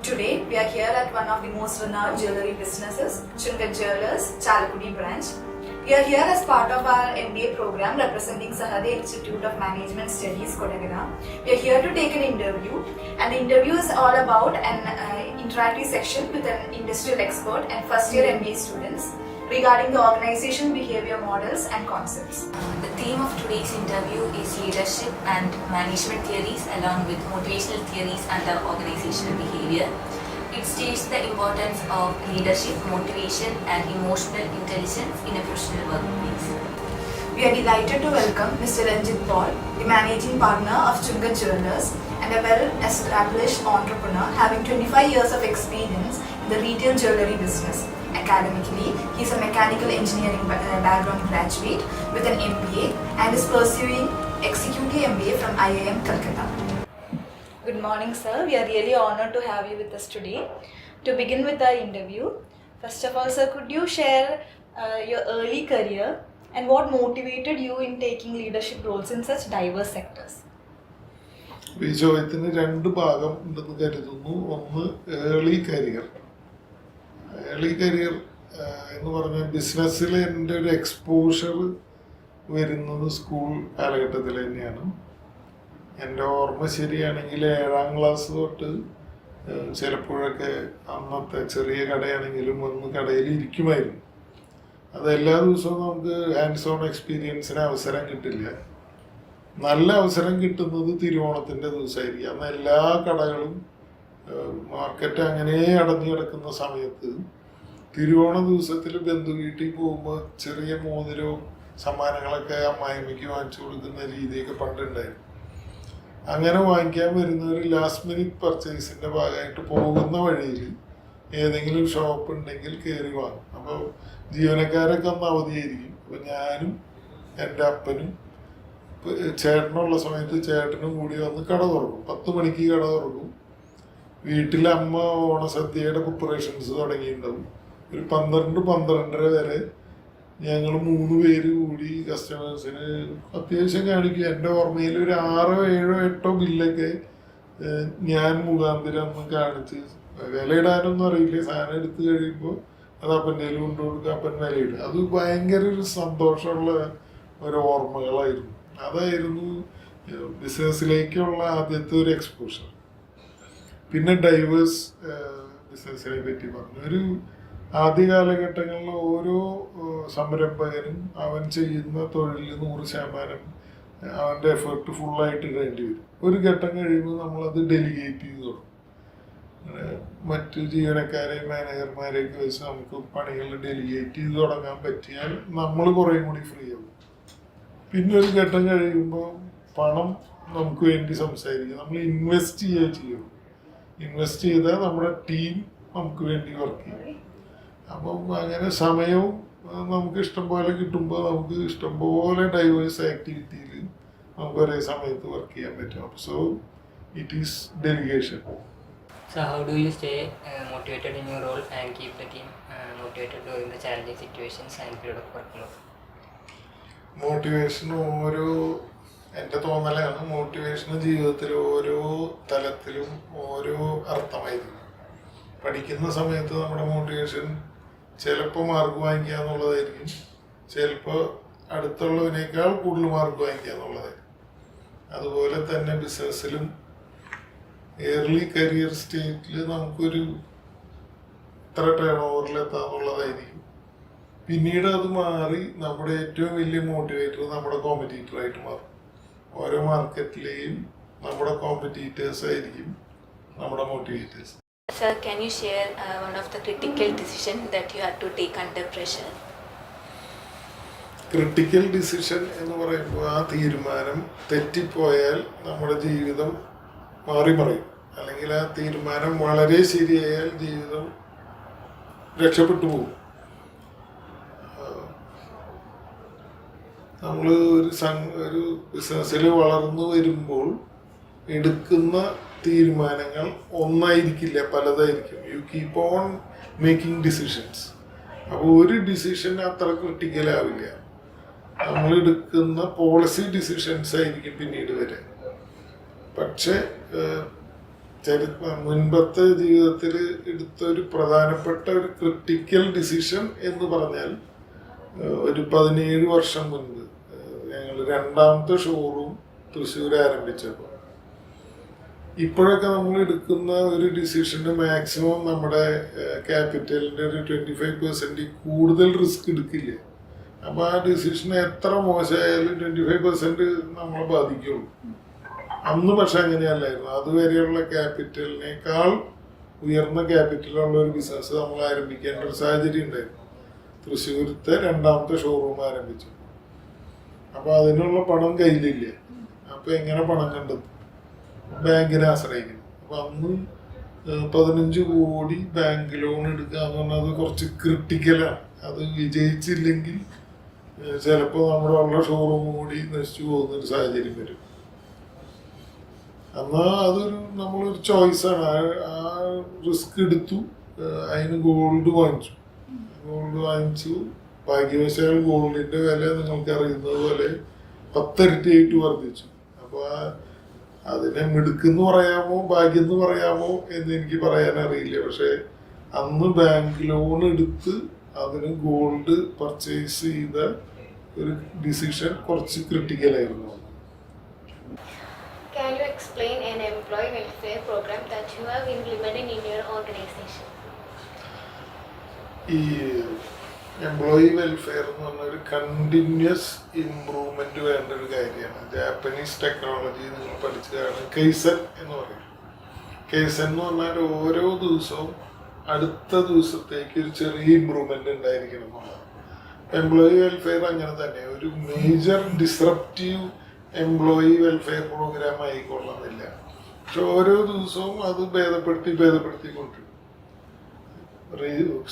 Today, we are here at one of the most renowned jewellery businesses, Chungat Jewellers, Chalakudi branch. We are here as part of our MBA program representing Sahade Institute of Management Studies, Kodagara. We are here to take an interview, and the interview is all about an interactive section with an industrial expert and first year MBA students regarding the organization behavior models and concepts. The theme of today's interview is leadership and management theories along with motivational theories under organizational behavior. It states the importance of leadership, motivation and emotional intelligence in a professional workplace. We are delighted to welcome Mr. Ranjit Paul, the managing partner of Chungat Jewellers and a well-established entrepreneur having 25 years of experience in the retail jewellery business. Academically, he is a mechanical engineering background graduate with an MBA and is pursuing Executive MBA from IIM Calcutta. Good morning, sir. We are really honored to have you with us today. To begin with our interview, first of all, sir, could you share your early career and what motivated you in taking leadership roles in such diverse sectors? ഈ ചോദ്യത്തിന് രണ്ട് ഭാഗം ഉണ്ടെന്ന് കരുതുന്നു. ഒന്ന് early career എന്ന് പറഞ്ഞാൽ ബിസിനസ്സിൽ എൻ്റെ ഒരു എക്സ്പോഷർ വരുന്നത് സ്കൂൾ കാലഘട്ടത്തിൽ തന്നെയാണ്. എൻ്റെ ഓർമ്മ ശരിയാണെങ്കിൽ 7ാം ക്ലാസ് തൊട്ട് ചിലപ്പോഴൊക്കെ അന്നത്തെ ചെറിയ കടയാണെങ്കിലും ഒന്ന് കടയിൽ ഇരിക്കുമായിരുന്നു. അത് എല്ലാ ദിവസവും നമുക്ക് ഹാൻഡ്സ് ഓൺ എക്സ്പീരിയൻസിന് അവസരം കിട്ടില്ല. നല്ല അവസരം കിട്ടുന്നത് തിരുവോണത്തിൻ്റെ ദിവസമായിരിക്കും. അന്ന് എല്ലാ കടകളും മാർക്കറ്റ് അങ്ങനെ അടഞ്ഞു കിടക്കുന്ന സമയത്ത് തിരുവോണ ദിവസത്തിൽ ബന്ധു വീട്ടിൽ പോകുമ്പോൾ ചെറിയ മോതിരവും സമ്മാനങ്ങളൊക്കെ അമ്മായിമ്മയ്ക്ക് വാങ്ങിച്ചു കൊടുക്കുന്ന രീതിയൊക്കെ പണ്ടുണ്ടായിരുന്നു. അങ്ങനെ വാങ്ങിക്കാൻ വരുന്നവർ ലാസ്റ്റ് മിനിറ്റ് പർച്ചേസിൻ്റെ ഭാഗമായിട്ട് പോകുന്ന വഴിയിൽ ഏതെങ്കിലും ഷോപ്പ് ഉണ്ടെങ്കിൽ കയറി വാങ്ങും. അപ്പോൾ ജീവനക്കാരൊക്കെ അന്ന് അവധിയായിരിക്കും. അപ്പോൾ ഞാനും എൻ്റെ അപ്പനും ചേട്ടനുള്ള സമയത്ത് ചേട്ടനും കൂടി വന്ന് കട തുറക്കും. 10 മണിക്ക് കട തുറക്കും. വീട്ടിലെ അമ്മ ഓണസദ്യയുടെ പ്രിപ്പറേഷൻസ് തുടങ്ങിയിട്ടുണ്ടാവും. ഒരു 12-12:30 വരെ ഞങ്ങൾ 3 പേര് കൂടി കസ്റ്റമേഴ്സിന് അത്യാവശ്യം കാണിക്കും. എൻ്റെ ഓർമ്മയിൽ ഒരു 6, 7, 8 ബില്ലൊക്കെ ഞാൻ മുഖാന്തരം കാണിച്ച് വിലയിടാനൊന്നും അറിയില്ല. സാധനം എടുത്ത് കഴിയുമ്പോൾ അത് അപ്പൻ്റെ കയ്യിൽ കൊണ്ടുകൊടുക്കുക, അപ്പൻ വിലയിടുക. അത് ഭയങ്കര ഒരു സന്തോഷമുള്ള ഒരു ഓർമ്മകളായിരുന്നു. അതായിരുന്നു ബിസിനസ്സിലേക്കുള്ള ആദ്യത്തെ ഒരു എക്സ്പോഷർ. പിന്നെ ഡൈവേഴ്സ് ബിസിനസ്സിനെ പറ്റി പറഞ്ഞു. ഒരു ആദ്യ കാലഘട്ടങ്ങളിൽ ഓരോ സംരംഭകനും അവൻ ചെയ്യുന്ന തൊഴിലിൽ 100% അവൻ്റെ എഫേർട്ട് ഫുള്ളായിട്ട് ഇടേണ്ടി വരും. ഒരു ഘട്ടം കഴിയുമ്പോൾ നമ്മളത് ഡെലിഗേറ്റ് ചെയ്ത് തുടങ്ങും. മറ്റ് ജീവനക്കാരെയും മാനേജർമാരെയൊക്കെ വെച്ച് നമുക്ക് പണികൾ ഡെലിഗേറ്റ് ചെയ്ത് തുടങ്ങാൻ പറ്റിയാൽ നമ്മൾ കുറേ കൂടി ഫ്രീ ആവും. പിന്നെ ഒരു ഘട്ടം കഴിയുമ്പോൾ പണം നമുക്ക് വേണ്ടി സംസാരിക്കും. നമ്മൾ ഇൻവെസ്റ്റ് ചെയ്യുക ചെയ്യും. ഇൻവെസ്റ്റ് ചെയ്താൽ നമ്മുടെ ടീം നമുക്ക് വേണ്ടി വർക്ക് ചെയ്യും. അപ്പം അങ്ങനെ സമയവും നമുക്ക് ഇഷ്ടം പോലെ കിട്ടുമ്പോൾ നമുക്ക് ഇഷ്ടംപോലെ ഡൈവേഴ്സ് ആക്ടിവിറ്റിയിൽ നമുക്ക് ഒരേ സമയത്ത് വർക്ക് ചെയ്യാൻ പറ്റും. So it is delegation. So how do you stay motivated in your role and keep the team motivated during the challenging situations and period of workload? Motivation എൻ്റെ തോന്നലാണ്, മോട്ടിവേഷൻ ജീവിതത്തിൽ ഓരോ തലത്തിലും ഓരോ അർത്ഥമായിരിക്കും. പഠിക്കുന്ന സമയത്ത് നമ്മുടെ മോട്ടിവേഷൻ ചിലപ്പോൾ മാർക്ക് വാങ്ങിക്കുക എന്നുള്ളതായിരിക്കും, ചിലപ്പോൾ അടുത്തുള്ളതിനേക്കാൾ കൂടുതൽ മാർക്ക് വാങ്ങിക്കുക എന്നുള്ളതായിരിക്കും. അതുപോലെ തന്നെ ബിസിനസ്സിലും ഏർലി കരിയർ സ്റ്റേറ്റിൽ നമുക്കൊരു ഇത്ര ടേൺ ഓവറിലെത്താന്നുള്ളതായിരിക്കും. പിന്നീട് അത് മാറി നമ്മുടെ ഏറ്റവും വലിയ മോട്ടിവേറ്റർ നമ്മുടെ കോമ്പറ്റീറ്ററായിട്ട് മാറും. ഓരോ മാർക്കറ്റിലെയും നമ്മുടെ കോമ്പറ്റീറ്റേഴ്സ് ആയിരിക്കും നമ്മുടെ motivators. Sir, can you share one of the critical decisions that you had to take under pressure? Critical decision എന്ന് പറയുമ്പോൾ ആ തീരുമാനം തെറ്റിപ്പോയാൽ നമ്മുടെ ജീവിതം മാറിമറിയും. അല്ലെങ്കിൽ ആ തീരുമാനം വളരെ ശരിയായാൽ ജീവിതം രക്ഷപ്പെട്ടു പോകും. നമ്മൾ ഒരു ബിസിനസ്സിൽ വളർന്നു വരുമ്പോൾ എടുക്കുന്ന തീരുമാനങ്ങൾ ഒന്നായിരിക്കില്ല, പലതായിരിക്കും. You keep on making decisions. അപ്പോൾ ഒരു ഡിസിഷൻ അത്ര ക്രിട്ടിക്കലാവില്ല. നമ്മൾ എടുക്കുന്ന പോളിസി ഡിസിഷൻസ് ആയിരിക്കും പിന്നീട് വരെ. പക്ഷെ മുൻപത്തെ ജീവിതത്തിൽ എടുത്ത ഒരു പ്രധാനപ്പെട്ട ഒരു ക്രിട്ടിക്കൽ ഡിസിഷൻ എന്ന് പറഞ്ഞാൽ ഒരു 17 വർഷം മുൻപ് ഞങ്ങൾ രണ്ടാമത്തെ ഷോറൂം തൃശ്ശൂർ ആരംഭിച്ചപ്പോൾ ഇപ്പോഴൊക്കെ നമ്മൾ എടുക്കുന്ന ഒരു ഡിസിഷന് മാക്സിമം നമ്മുടെ ക്യാപിറ്റലിൻ്റെ ഒരു 25% കൂടുതൽ റിസ്ക് എടുക്കില്ല. അപ്പോൾ ആ ഡിസിഷൻ എത്ര മോശമായാലും 25% നമ്മളെ ബാധിക്കുള്ളൂ. അന്ന് പക്ഷെ അങ്ങനെയല്ലായിരുന്നു. അതുവരെയുള്ള ക്യാപിറ്റലിനേക്കാൾ ഉയർന്ന ക്യാപിറ്റലുള്ള ഒരു ബിസിനസ് നമ്മൾ ആരംഭിക്കേണ്ട ഒരു സാഹചര്യം ഉണ്ടായിരുന്നു. തൃശ്ശൂരത്തെ രണ്ടാമത്തെ ഷോറൂം ആരംഭിച്ചു. അപ്പോൾ അതിനുള്ള പണം കയ്യിലില്ല. അപ്പോൾ എങ്ങനെ പണം കണ്ടെത്തും? ബാങ്കിനെ ആശ്രയിക്കുന്നു. അപ്പോൾ അന്ന് 15 കോടി ബാങ്ക് ലോൺ എടുക്കുക എന്ന് പറഞ്ഞാൽ അത് കുറച്ച് ക്രിട്ടിക്കലാണ്. അത് വിജയിച്ചില്ലെങ്കിൽ ചിലപ്പോൾ നമ്മുടെ ഉള്ള ഷോറൂം കൂടി നശിച്ചു പോകുന്നൊരു സാഹചര്യം വരും. എന്നാൽ അതൊരു നമ്മളൊരു ചോയ്സാണ്. ആ റിസ്ക് എടുത്തു. അതിന് ഗോൾഡ് വാങ്ങിച്ചു. ഭാഗ്യവശാൽ ഗോൾഡിൻ്റെ വില നിങ്ങൾക്ക് അറിയുന്നത് പോലെ 10 ഇരട്ടിയായിട്ട് വർദ്ധിച്ചു. അപ്പോൾ അതിനെ മിടുക്കെന്ന് പറയാമോ ഭാഗ്യം എന്ന് പറയാമോ എന്ന് എനിക്ക് പറയാൻ അറിയില്ല. പക്ഷെ അന്ന് ബാങ്ക് ലോൺ എടുത്ത് അതിന് ഗോൾഡ് പർച്ചേസ് ചെയ്ത ഒരു ഡിസിഷൻ കുറച്ച് ക്രിട്ടിക്കലായിരുന്നു. Can you explain an employee welfare program that you have implemented in your organization? ഈ എംപ്ലോയി വെൽഫെയർ എന്ന് പറഞ്ഞ ഒരു കണ്ടിന്യൂസ് ഇംപ്രൂവ്മെന്റ് വേണ്ട ഒരു കാര്യമാണ്. ജാപ്പനീസ് ടെക്നോളജി നിങ്ങൾ പഠിച്ചതാണ് കെയ്സൻ എന്ന് പറയും. കെയ്സൻ എന്ന് പറഞ്ഞാൽ ഓരോ ദിവസവും അടുത്ത ദിവസത്തേക്ക് ഒരു ചെറിയ ഇംപ്രൂവ്മെന്റ് ഉണ്ടായിരിക്കണം എന്നുള്ളതാണ്. എംപ്ലോയി വെൽഫെയർ അങ്ങനെ തന്നെ ഒരു major disruptive employee welfare programme ആയിക്കൊള്ളുന്നില്ല. പക്ഷെ ഓരോ ദിവസവും അത് ഭേദപ്പെടുത്തിക്കൊണ്ടിരിക്കും.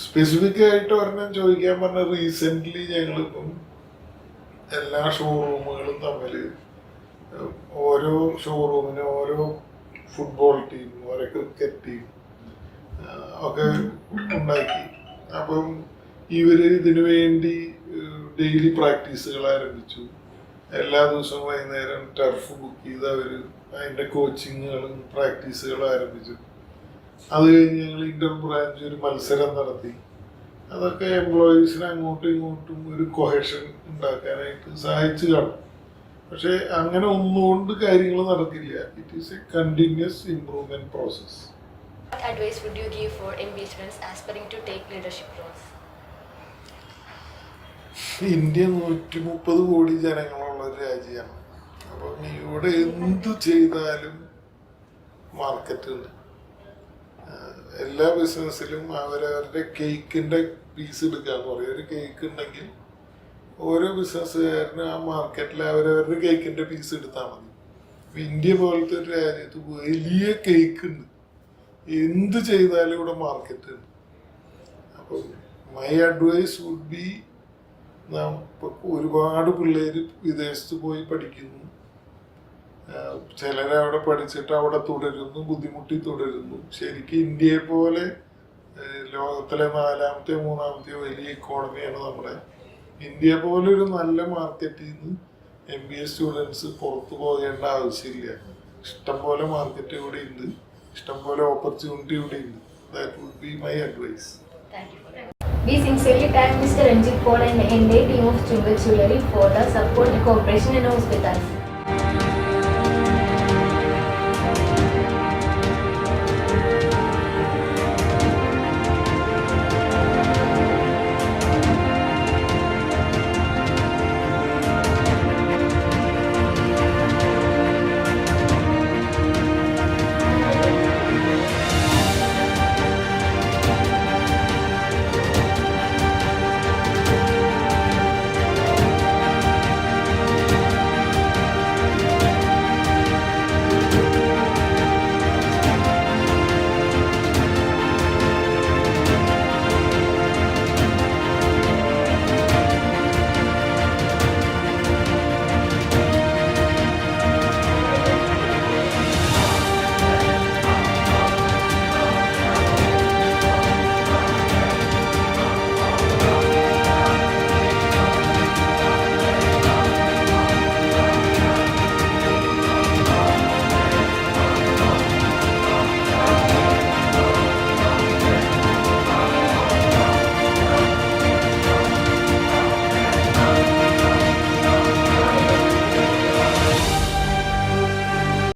സ്പെസിഫിക് ആയിട്ട് ഒരെണ്ണം ചോദിക്കാൻ പറഞ്ഞ റീസെൻ്റ്ലി ഞങ്ങളിപ്പം എല്ലാ ഷോറൂമുകളും തമ്മിൽ ഓരോ ഷോറൂമിനും ഓരോ ഫുട്ബോൾ ടീം, ഓരോ ക്രിക്കറ്റ് ടീം ഒക്കെ ഉണ്ടാക്കി. അപ്പം ഇവർ ഇതിനു വേണ്ടി ഡെയിലി പ്രാക്ടീസുകൾ ആരംഭിച്ചു. എല്ലാ ദിവസവും വൈകുന്നേരം ടർഫ് ബുക്ക് ചെയ്ത് അവർ അതിൻ്റെ കോച്ചിങ്ങുകളും പ്രാക്ടീസുകളും ആരംഭിച്ചു. അത് കഴിഞ്ഞ് ഞങ്ങൾ ഇന്റർ ബ്രാഞ്ച് ഒരു മത്സരം നടത്തി. അതൊക്കെ എംപ്ലോയീസിനെ അങ്ങോട്ടും ഇങ്ങോട്ടും ഒരു കൊഹഷൻ ഉണ്ടാക്കാനായിട്ട് സഹായിച്ചു കാണും. പക്ഷെ അങ്ങനെ ഒന്നുകൊണ്ട് കാര്യങ്ങൾ നടക്കില്ല. It is A continuous improvement process. What advice would you give for MBA students aspiring to take leadership roles? India 130 കോടി ജനങ്ങളുള്ള ഒരു രാജ്യമാണ്. അപ്പം ഇവിടെ എന്ത് ചെയ്താലും മാർക്കറ്റ് ഉണ്ട്. എല്ലാ ബിസിനസ്സിലും അവരവരുടെ കേക്കിൻ്റെ പീസ് എടുക്കാന്ന് പറയും. ഒരു കേക്ക് ഉണ്ടെങ്കിൽ ഓരോ ബിസിനസ്സുകാരനും ആ മാർക്കറ്റിൽ അവരവരുടെ കേക്കിൻ്റെ പീസ് എടുത്താൽ മതി. ഇന്ത്യ പോലത്തെ ഒരു രാജ്യത്ത് വലിയ കേക്ക് ഉണ്ട്. എന്ത് ചെയ്താലും ഇവിടെ മാർക്കറ്റ് ഉണ്ട്. അപ്പം മൈ അഡ്വൈസ് വുഡ് ബി, ഒരുപാട് പിള്ളേർ വിദേശത്ത് പോയി പഠിക്കുന്നു. ചിലരവിടെ പഠിച്ചിട്ട് അവിടെ തുടരുന്നു, ബുദ്ധിമുട്ടി തുടരുന്നു. ശരിക്കും ഇന്ത്യയെ പോലെ ലോകത്തിലെ 4ാമത്തെയോ 3ാമത്തെയോ വലിയ ഇക്കോണമിയാണ് നമ്മുടെ. ഇന്ത്യ പോലെ ഒരു നല്ല മാർക്കറ്റിൽ നിന്ന് MBA സ്റ്റുഡൻസ് പുറത്തു പോകേണ്ട ആവശ്യമില്ല. ഇഷ്ടംപോലെ മാർക്കറ്റ് ഇവിടെ ഉണ്ട്, ഇഷ്ടംപോലെ ഓപ്പർച്യൂണിറ്റി ഇവിടെ ഉണ്ട്. That would be my advice. Thank you. We sincerely thank Mr. Ranjit Paul and the entire team of Chungat Jewellery for the support, cooperation and hospitality.